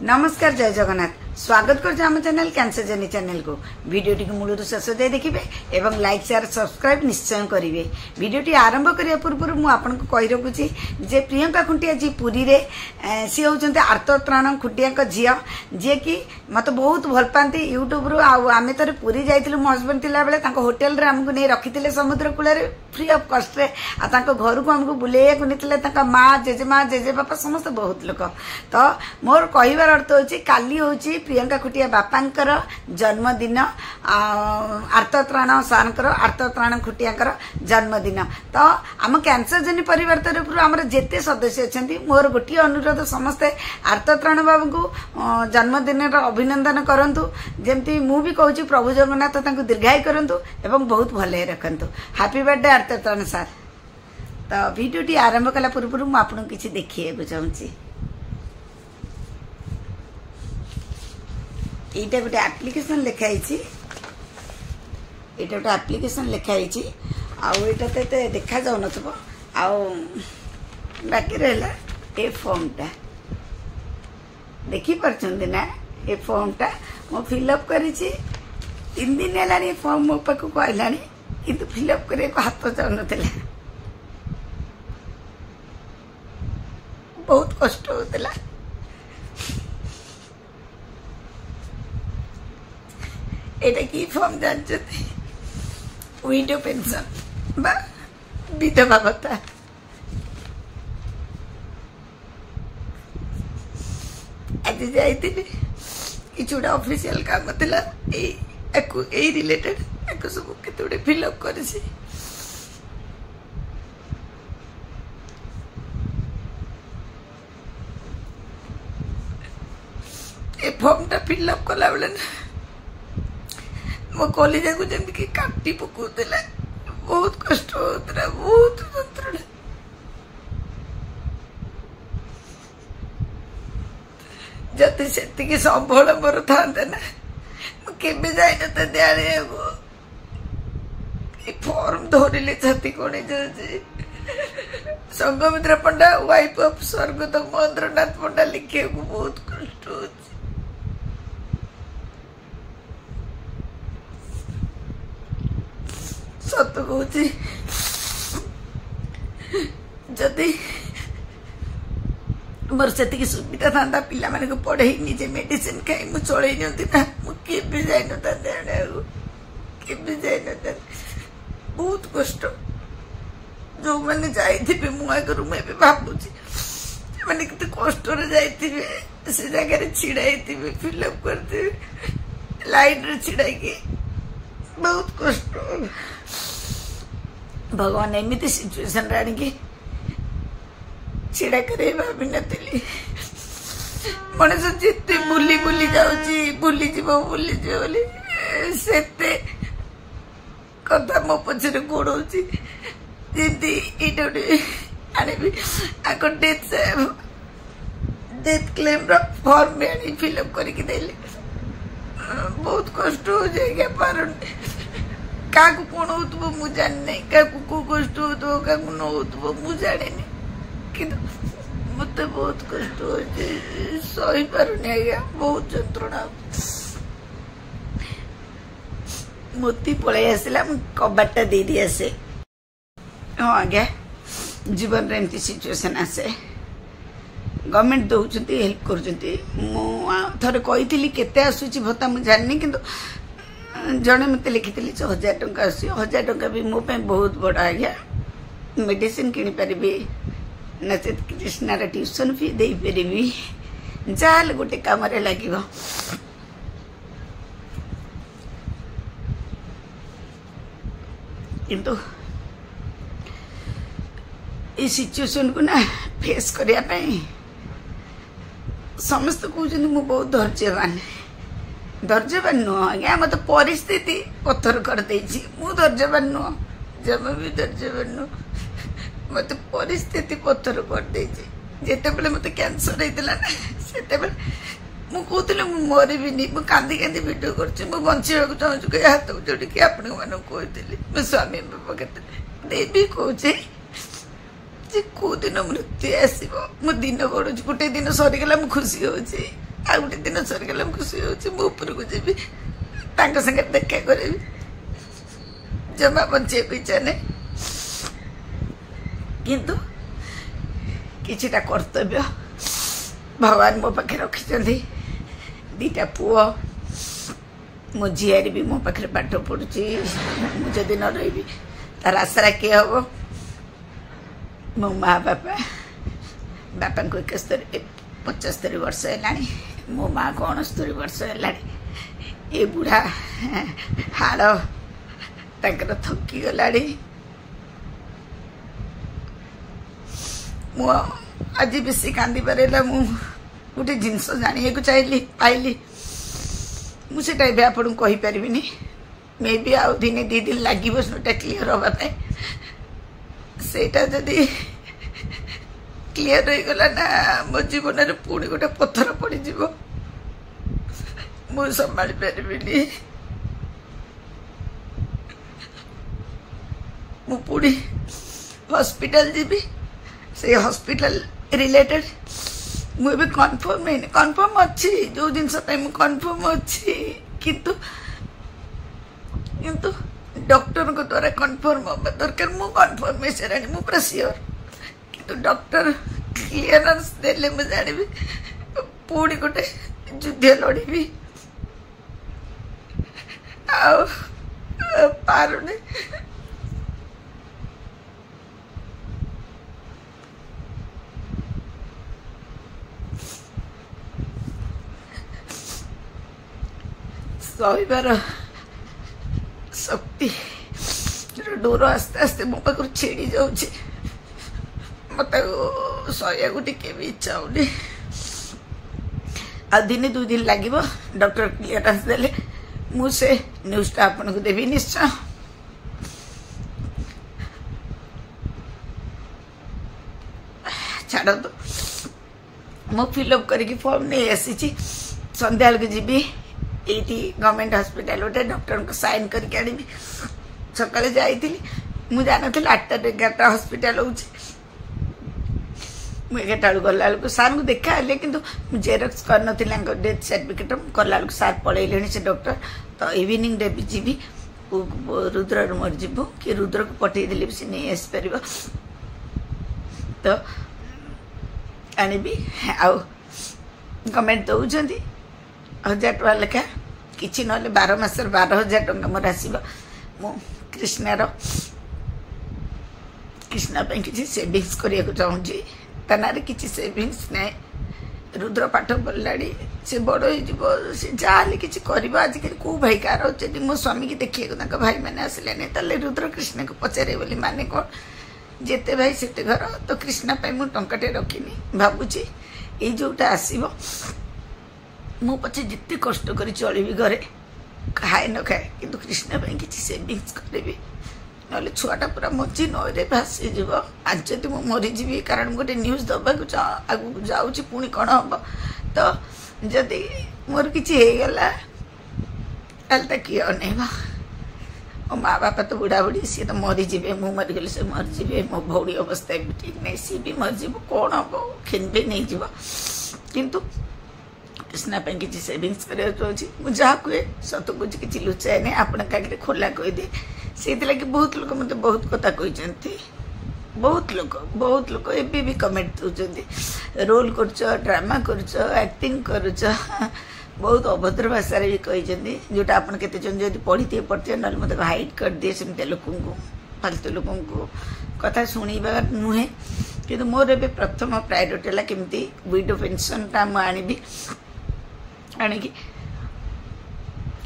नमस्कार जय जगन्नाथ स्वागत कर चैनल कैंसर जर्नी चैनल को वीडियोटी मूल शेष जाए देखिए एवं लाइक शेयर सब्सक्राइब निश्चय करेंगे। वीडियोटी आरंभ करने पूर्व मुझे कही रखुची जे प्रियंका खुंटिया जी पुरी रे सी होती आर्तत्राण खुंटिया झील जी कि मत बहुत भल पाती यूट्यूब रु आम तो पुरी जाइलु मो हजबैंड थिला बेले होटेल रे आमको नहीं रखी समुद्र कूल फ्री ऑफ कॉस्ट रे घर को आमको बुलेया नहीं माँ जेजेमा जेजेबापा समस्त बहुत लोग तो मोर कहबार अर्थ होची काली होची प्रियंका खुटिया बापांकर जन्मदिन आर्तत्राण सारंकर आर्तत्राण खुटिया जन्मदिन तो आम कैंसर जर्नी परिवार तरफ आमर जेते सदस्य अच्छा मोर गोटे अनुरोध समस्ते आर्तत्राण बाबू को जन्मदिन अभिनंदन करंतु जमती मु भी कहूँ प्रभु जगन्नाथ दीर्घायु करंतु एवं बहुत भले रखंतु। हैप्पी बर्थडे आर्तत्राण सार। तो वीडियोटी आरंभ कला पूर्व मुझे आपको किसी देखिए चाहूँगी। एटा गोटे एप्लिकेशन लिखाई एटा गोटे एप्लिकेशन लिखाई आटा तो ये देखा जाऊ न बाकी रहा ए फॉर्मटा देखी पार्टी ना ए फॉर्मटा मो फिलअप करी 3 दिन है फॉर्म मो पाक आईला कि फिलअप करने को हाथ जाऊ ना बहुत कष्ट होता। एटा की फॉर्म जानते विडो पेंशन बा विधवा भत्ता आज जाइए कि गोटे ऑफिशियल काम थिला ए रिलेटेड सब केते फिलअप कर फॉर्मटा फिलअप कला बेले मो कॉलेज को जमी काटी पकाउला बहुत कष्ट होता बहुत जंत्रणा जति से संबल मोर था ना मुझे जाइन फॉर्म धरले छाती कण जाऊे संगमित्रा पंडा वाइफ ऑफ स्वर्गत महेंद्रनाथ पंडा लिखा बहुत कष्ट हो। सत कहूँ जदि मोर से सुविधा था पिला माने को पढ़े निजे मेडिसिन खाई मु चलई ना मुझे जाइन बहुत कष्ट जो मैंने जाइए मुझे मुझे भावुची मैंने कितने कष्ट जाइए से जगह छिड़ाई फिलअप करते लाइन रे छिड़ाई बहुत कष्ट भगवान एमती सिचुएशन आनिकी छिड़ा कर भावी नी मनीष जिते बुली बुली जाऊली से कथा मो पचर गोड़ी जमी ये आनी आको डेथ क्लेम फॉर्म भी आनी फिलअप करके देली बहुत कष्ट हो जाएगा पार क्या कौन हो मु जानी क्या कौ कष्ट हो क्या न हो मु जानी कि मत बहुत कष्ट हो सही पारुनी आज्ञा बहुत जंत्रणा मोती पलि आसला कबाटा दे दी आसे हाँ आज्ञा जीवन रे एमती सिचुएशन आसे गवर्नमेंट दौरान हेल्प कर कही केते आसूची भत्ता मुझे जानी कि जड़े मत लिखी 1000 टंका आस 1000 टंका भी मो बहुत बड़ा आज्ञा मेडिसिन किनी पारि ना कृष्णार ट्यूशन फी दे पारि जाल गोटे कम लगे किंतु ये सिचुएशन को ना फेस करने समस्त कहते मु बहुत धैर्यवान नुह आज्ञा मत परिस्थिति पत्थर कर मु धैर्यवान नुह जमा भी धैर्यवान नुह मत परिस्थिति पत्थर कर जिते बड़े मत कैंसर होता ना से कहते मरबी मुझे कांदी कांदी भिडियो कर बचा चाहूँ कहीं हाथ जोड़ी आपण मानक कही मो स्वामी बाबा के कहे कौ दिन मृत्यु आसो दिन गढ़ुच गोटे दिन सरीगला खुशी हो आ गोटे दिन सरीगला खुशी होची मु ऊपर को जीवी तांका संगे देखा करेबी जमा बचे इच्छा नहीं किंतु किछिटा कर्तव्य भगवान मो पाखे रखिछन्ती दीटा पुओ मो झियारी भी मो पाखे पाठ पढ़ुची जदि न रही तार आसरा किए हम मो माँ बापा बापा को 75 वर्ष है मो माँ को 69 वर्ष है ये बुढ़ा हाड़ तक थकी गला मु आज बेसी कांदी पारेला मु गोटे जिनस जानिए को चाहिए पाइली मुझे आपन कही पारिनी मे बी आउ दिने 2 दिन लगे सेटा क्लीयर हाँपाई सेटा जदि क्लीयर हो गला ना मो जीवन में पुणी गोटे पत्थर पड़ज मु संभाली पारिनी मु पुणी हॉस्पिटल जीवी से हॉस्पिटल रिलेटेड मुझे कन्फर्म अच्छी जो जिन कन्फर्म अच्छी किंतु किंतु डॉक्टर को द्वारा कन्फर्म हम दरकार मु कन्फर्म है से मु पूरा श्योर किंतु डॉक्टर क्लियरेंस देले मु जानिबी पुणी गोटे युद्ध लड़बी आ पारुनी सहबार शक्ति डोर आस्ते आस्ते मो पाख छेड़ी जाऊे मत सहया को टे भी इच्छा होनी आ दिन 2 दिन लगे डॉक्टर क्लियरेंस देले मुझे न्यूज़टा आपन को देवी निश्चय छाड़ तो मु फिलअप करके फॉर्म नहीं आसी संध्या को जीवी ये गवर्नमेंट हॉस्पिटल गोटे डॉक्टर को साइन करके आनी सकाले जाइली मुझे जान 8टा 11टा हॉस्पिटल हो 11टा गला सार को देखा कि जेरक्स कर डेथ सर्टिफिकेट कला सार पलैले से डॉक्टर तो इवनिंग रे भी जीवी रुद्र मोर जीवु कि रुद्र को पठेदेले भी नहीं आसपार तो आनबी आउ गवर्नमेंट दौरान 1000 टका लेखा किसी ना 12 मास 12,000 टका मोर आस कृष्णार कृष्णा किसी सेविंग्स करने को चाहूँगी तना किसी सेविंग्स ना रुद्र पाठ पढ़ला से बड़ हो जहाँ किसी कर आजिकल कौ भाई कार जब मो स्वामी की देखिए भाई मैंने आसले रुद्र कृष्ण को पचारे बोली माने कौन जिते भाई से घर तो कृष्णा मुझे टंकाटे रखिनी भावुची ये जोटा आसो मु पचे जिते कष्ट कर चलि घरे खाए न खाए किंतु कृष्ण किसी सेविंग्स करी ना छुआटा पूरा मजी नई भासी जीव आज जब मुझे मरीजी कारण गोटे न्यूज दबाक आगू जाऊँगी पुणी कौन हम तो जदि मोर किसी होगला किए अनेब मो माँ बापा तो बुढ़ा बुढ़ी सी तो मरीजी मु मरीगली से मरीजी मो भौड़ी अवस्था भी ठीक नहीं सी भी मरीज कौन हम खिन भी नहीं जीव किंतु कृष्णा किसी सेविंग्स कर जहाँ कहे सत कुछ किसी लुचाए नहीं आपण आगे खोला कहीदे से बहुत लोग मत बहुत कथा कहते बहुत लोग एबी भी कमेंट दौरान रोल कर ड्रामा कर एक्टिंग कर बहुत अभद्र भाषा भी कहते जोटा आप जब पढ़ी पढ़ते ना मतलब हाइड कर दिए सेमती लोक फालतू लोक कथा शुणा नुहे कि मोर ए प्रथम प्रायोरिटी है केमती विडो पेनसनटा मुझे आणिकी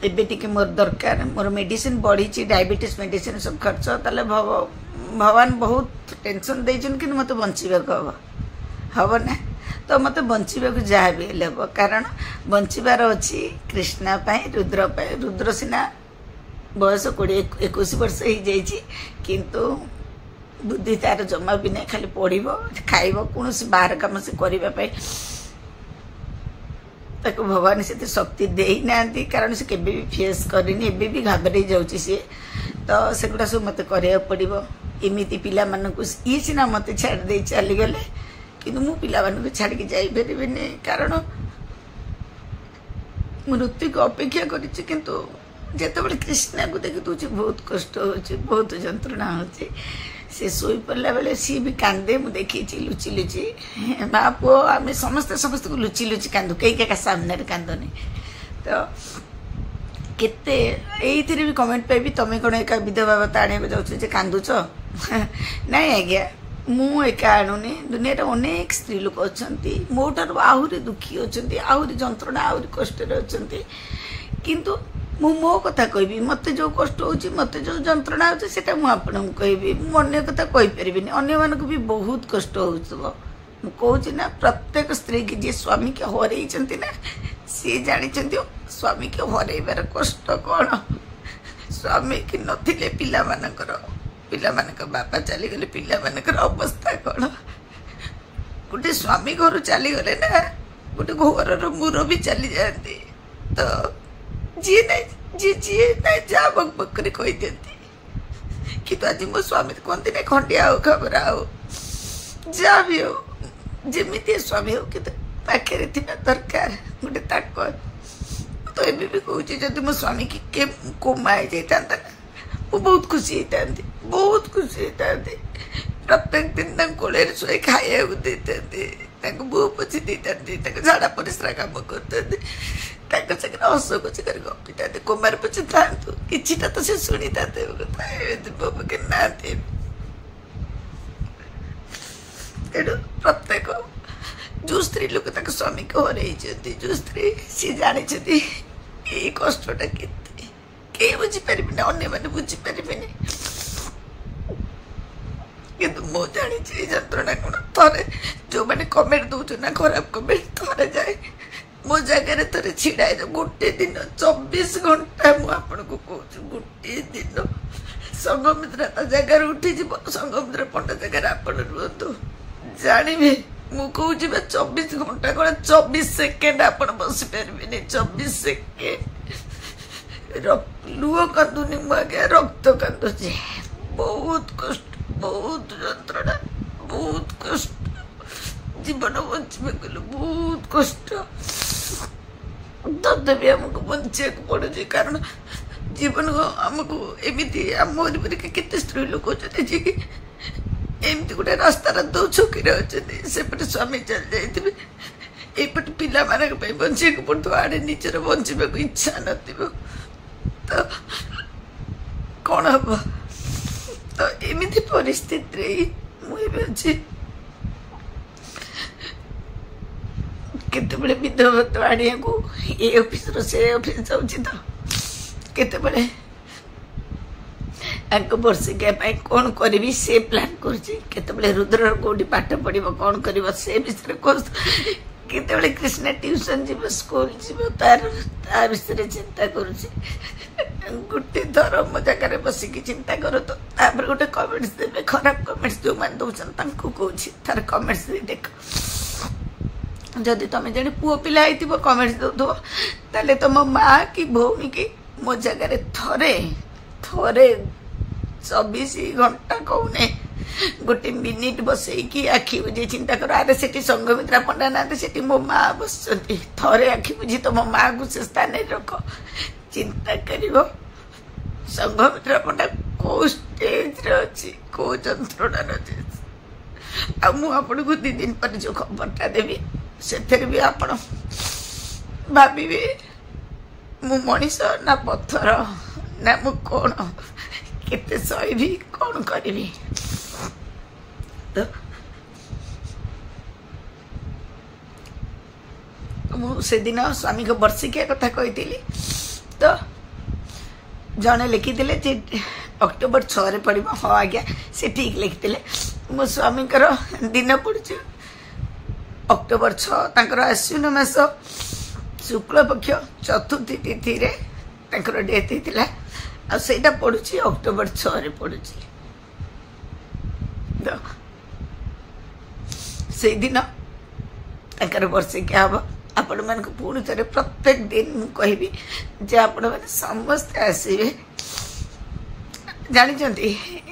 एबे मोर दरकार मोर मेडिसिन बढ़ी डायबिटीज मेडिसिन सब खर्च ताले भगवान बहुत टेंशन देछन कि मत बंचीबाक हम ना तो मत बंचीबाक जहाँ भी हम कारण बंचीबार अच्छी कृष्णा रुद्र सिना बयस 20-21 वर्ष हो जाइए किंतु बुद्धि तार जमा भी नहीं खाली पढ़ो खाइब कौन बाहर कम से करने ताको भगवान से शक्ति दे ना कारण से केबे भी फेस करनी एबे भी घाबरे जाऊँगी सी तो सेगुड़ा सब मत करा पड़ो एमती पिला ये सीना मत छाड़ दे चली गले कि मु पिला छाड़ के जापरि कारण मृत्यु को अपेक्षा करिछि किंतु जेतेबेले कृष्णा को देखि दूची बहुत कष्ट होछि बहुत जंत्रणा होछि से सोई पड़ला बेले सी भी कांदे मु देखी लुचि लुचि माँ पुओ आम समस्त समस्त को लुचि लुचि कांदू कई का सामने कांदनी तो केते एइथिरे भी कमेंट पाइबी तमें कौन एका विधवा भाता आने जाऊे कांदुच नाई आज्ञा मु एका आणुनी दुनिया अनेक स्त्री लोक अच्छा मोटर आहरी दुखी अच्छा आहरी जंत्रणा आहरी कष्ट अच्छा किंतु मु मो कथा कहबी मत जो कष्ट होची मत जो जंत्रणा होची सेटा मु आपन कहबी मु अन्य कथा कहि परिबिनी अन्य मानको भी बहुत कष्ट होउछबो मु कहूची ना प्रत्येक स्त्री की जे स्वामी के हरई चंती ना सी जानी चंती स्वामी के हरईबार कष्ट कोन स्वामी की नथिले पिला मानकर बापा चली गले पिला मानकर अवस्था कोन गोटे स्वामी घर चली गले ना गोटे घर मुरबी चली जाती तो जी नहीं जी नहीं जा बक बक कर कही दिखती कि तो आज मो स्वामी कहते नहीं खंडिया हो खबर आओ जा भी हो जमी स्वामी हो कि पाखे दरकार गोटे ताकत तो ये भी कहूँ जब मो स्वामी की कोमा जाता ना वो बहुत खुशी होता बहुत खुशी होता प्रत्येक दिन कोल शुए खाया देते बो पोछी देता झाड़ा परिश्रा कम करते हस खुशी कर गपी था कोमार पचे था किटा तो से शुणी था ना प्रत्येक जो स्त्री लोक स्वामी को हरई जो स्त्री सी जानी ये कष्टा के बुझीपारे अन्य मैंने बुझीपारे किंतु मु जानी जंत्रणा कौन थे जो मैंने कमेंट दौर ना खराब कमेंट थे जाए मो जगह थे छिड़ा गोटे दिन 24 घंटा मुझे कहूँ गोटे दिन संगमित्रा जगार उठी संगमित्रा पंडा जगार आप रुहतु जानवे मु कहूँ 24 घंटा कौन 24 सेकेंड आप बस पारे 24 सेकेंड लुह कांदुनी मुझे रक्त कांदुचे बहुत कष्ट बहुत जंत्रणा बहुत कष्ट जीवन बचे गले बहुत कष्ट तथापि आमको बचा पड़े कारण जीवन को आमको एमती आम के स्त्री लोक अच्छे जी कि एमती गोटे रास्तार दो छकी अच्छे सेपटे स्वामी चल जाइए एपटे पिला बचा पड़ो आड़े निजर बचा इच्छा न तो कौन हम तो एमती परिस्थिति मुझे केते विधवा आनिया को ये ऑफिस से ऑफिस जाऊँगी तो केते वर्षिका कौन करी से प्लान कर रुद्र कौटी पाठ पढ़ कौन कर से विषय केते कृष्णा ट्यूशन जीव स्कूल जीव तार विषय चिंता कर गोटे थर मो जगह बसिकी चिंता कर तो गोटे कमेंट्स देवे खराब कमेंट्स जो मैंने दौरान कहूँ तार कमेंट्स देख जदि तुम जड़े पुओ पिला कमेंट्स दौ ताले तुम माँ कि भौणी की मो जगह थरे थरे 24 घंटा कहूने गोटे मिनिट बसईकी आखि बुझे चिंता कर आरे से संगमित्रा पंडा ना से मो माँ बस थरे आखि बुझी तो मो माँ को से स्थान रख चिंता कर संगमित्रा पंडा को स्टेज अच्छी को जंत्रणा अच्छे आपन को 2 दिन पर जो खबरटा देवी से भी आप भावे मु मनीष ना पत्थर ना मु कौन केते सही कौन करी तो मुझे दिन स्वामी को वर्षिका कथा कही तो जड़े लिखी अक्टोबर 6 पड़ो हाँ आज्ञा से ठीक लिखी मो स्वामी दिन पड़ू अक्टोबर 6 आश्विन मास शुक्ल पक्ष चतुर्थी तिथि डेथ होता आईटा पड़ू अक्टोबर 6 पड़ू तो से दिन वर्षिका हम आपण मान पुणी थे प्रत्येक दिन मुझे जे आपण मैंने समस्त आसवे जानी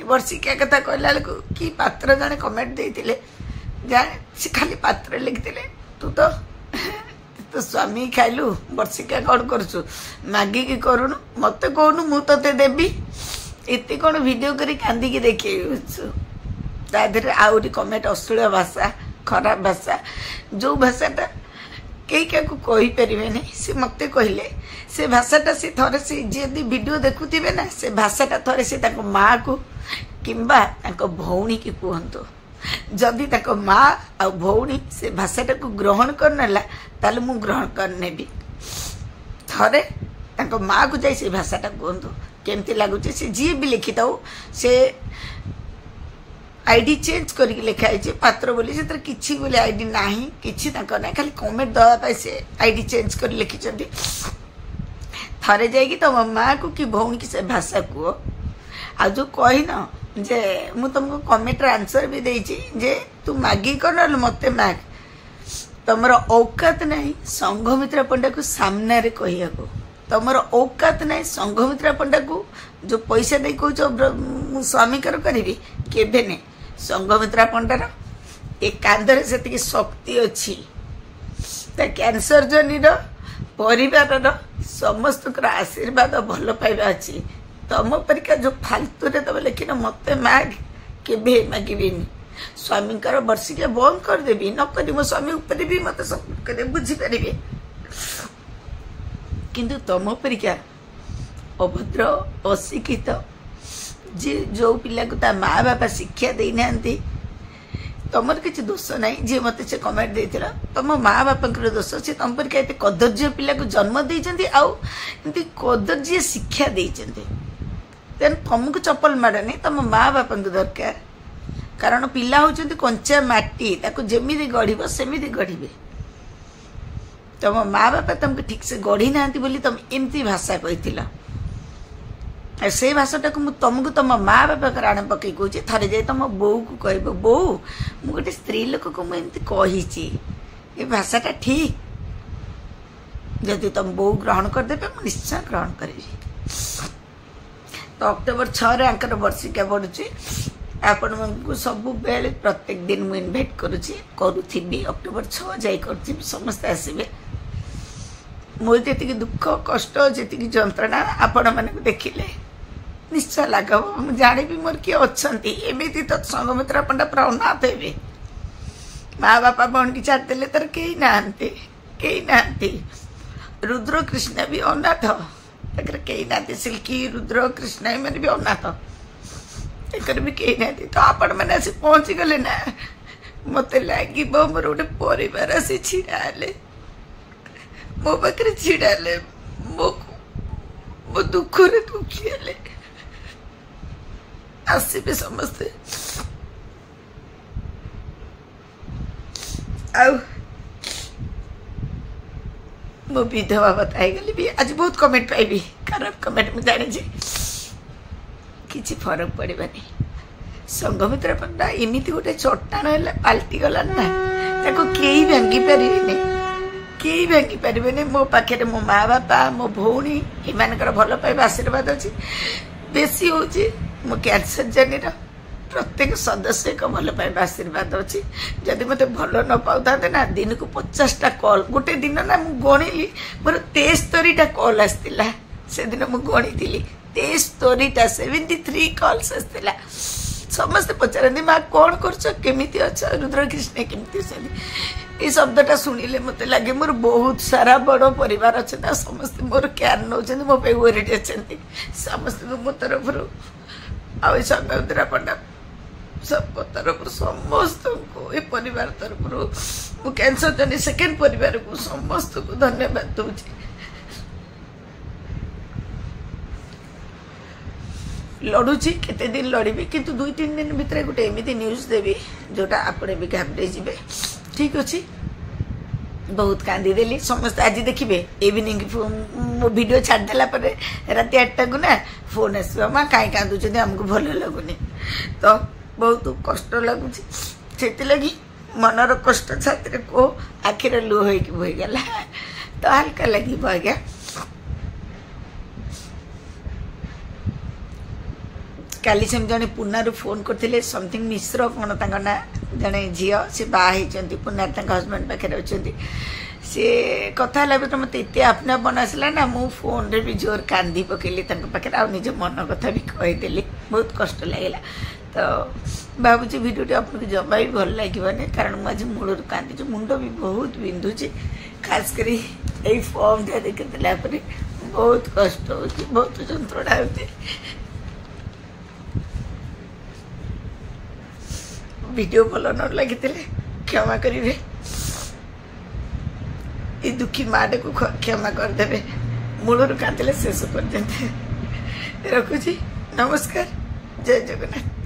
वर्षिका कथा कहला कि पात्र जड़े कमेंट देते खाली पात्र लिखते तू तो तो स्वामी खाइलु वर्षिका कौन करुचु मागिकी करूनु मत कहूनु मु ते देवी एत कौन वीडियो करी कांदी देखी तादेह आउरी कमेंट अश्लील भाषा खराब भाषा जो भाषाटा कई क्या कही पारे नहीं सी मत कहले से भाषाटा सी थे से जी वीडियो देखुवे ना से भाषाटा थे से माँ को किंबा भौणी की कहतु जदि माँ आ भौणी से भाषाटा को ग्रहण करनेला ताले मु ग्रहण करने थे माँ को जाई से भाषाटा कहतु केमती लगुच से जी भी लिखी था से आईडी चेंज करके लिखाई पात्र बोली से किसी बोले आईडी नहीं किसी ना खाली कमेंट दवाई से आईडी चेंज कर लिखिं थरे जाइए तुम माँ को कि भौणी की से भाषा कह आ जो कही न जे मु तुमको कमेंट आंसर भी देछि जे तू मागी कर मत माग तुमर औकात नहीं संघमित्रा पंडा को सामने रे कहिया को तुमर औकात नहीं संघमित्रा पंडा को जो पैसा दे कह स्वामी कर करी केबे नहीं संघमित्रा पंडार ए कांधरे से शक्ति अच्छी कैंसर जर्नी परिवार समस्त आशीर्वाद भल पाइबा अच्छी तुम परिका जो फालतू रे तुम लिखिन मत माग के मागिबिनी स्वामी वर्षिका बंद करदेवी नक मो स्वामी उपर भी मत सब बुझीपारे किंतु तुम परिका अभद्र अशिक्षित जी जो पिला को ता माँ बापा शिक्षा दे ना तुमर किसी दोष ना जी मत से कमेंट देथिला तुम माँ बापा दोष से तुम पर एत कदर्य पिला को जन्म देइचंती आउ एमती कदर्य शिक्षा देइचंती तेन तुमको चप्पल माड़नी तुम माँ बापा दरकार कारण पिला होचंती कंचा माटी ताको जेमिति गढ़िबो सेमिति गढ़िबे तुम माँ बापा तुमको ठीक से गढ़ी ना बोली तुम एमती भाषा कही से भाषाटा को तुमको तुम माँ बापा राण पकई कौच थे जाए तुम बो को कह बो मु गोटे स्त्री लोक को मुझे कही ये भाषाटा ठीक जदि तुम बो ग्रहण करदे मुझे निश्चय ग्रहण करी तो अक्टोबर 6 आंकर वर्षिका बढ़ुची आपण को सब बेले प्रत्येक दिन मुझे इनभाइट करुथी अक्टोबर 6 जाई कर समस्त आसबे मोर जी दुख कष्ट जी जंत्रणा आपण मैंने देखिले निश्चय लग जानी मोर किए अच्छा एमती तो संघमित्रा पंडा पूरा अनाथ हे माँ बापा बहन की छाड़देले तर कई ना रुद्र कृष्ण भी अनाथ कई ना सिल्की रुद्र कृष्ण मैंने भी अनाथ एक भी कई ना तो आपण मैंने आसी पहुंची गले ना मत लगे मोर गोटे परिवार आसी छिड़ाले मो पाखे छिड़ाले मो दुख रे दुखी हेले आसबे समस्ते मो विधवा बताई गली भी आज बहुत कमेंट पाइबी खराब कमेंट में जानी किसी फरक पड़ानी संघमित्रा पंडा एमती गोटे चट्टान है पाल्टी गला ना कई भांगी पारे कई भांगी पारे मो पाखे मो माँ बापा मो भौणी एम भल पाइबा आशीर्वाद अच्छी बेसी हूँ मो कैंसर जर्नी प्रत्येक सदस्य को भल पाइबा आशीर्वाद अच्छी जदि मत भल न पाता ना दिन को 50टा कॉल गोटे दिन ना मु गणिली मोर 73टा कॉल आसला से दिन मु गणिली 73टा 73 कॉल्स आसला समस्ते पचारती माँ कौन करमिति अच्छा रुद्रकृष्ण केमती ये शब्दटा शुणिले मत लगे मोर बहुत सारा बड़ परिवार अच्छा समस्ते मोर केयर नौ मो पे वरीड अच्छा समस्त मो तरफ संघमित्रा पंडा सब तरफ समस्त को ये परिवार तरफ मु कैंसर जर्नी सेकेंड परिवार को समस्त को धन्यवाद दूची लड़ुची केते दिन लड़बी किंतु 2-3 दिन भितर गोटे एमती न्यूज देवी जोटा आपने भी घाबरे जी ठीक अच्छे बहुत कांदी देली समस्त आज देखिए इवनिंग मो वीडियो छाड़देला रात 8टा को ना फोन आस माँ कहीं कांदुच आमको भल लगुनि तो बहुत कष्ट लगुच से लगी मनर कष्ट छाती को आखिर लुह हो बहीगला तो हल्का लगे आज्ञा काली से जड़े पुनारू फोन करते समथिंग मिश्र कौन ना जड़े झील सी बाहर पुनार हजबैंड पाखे अच्छा सी कथा है मत इतने अपनापन आसला ना मु फोन रे भी जोर कांदी पकेली पाखे आ निज मन कथा भी कहीदेली बहुत कष्ट लगे तो भावुँ भिडियो आपको जमा भी भल लगे कारण मुझे मूल कांदी मुंड भी बहुत बिंधुची खास कर फॉर्म टा देखला बहुत कष्ट हो बहुत जंत्रणा होती वीडियो भल न लगी क्षमा करेंगे ये दुखी माँ को क्षमा करदे मूलर कांदे शेष कर रखुची नमस्कार जय जगन्नाथ।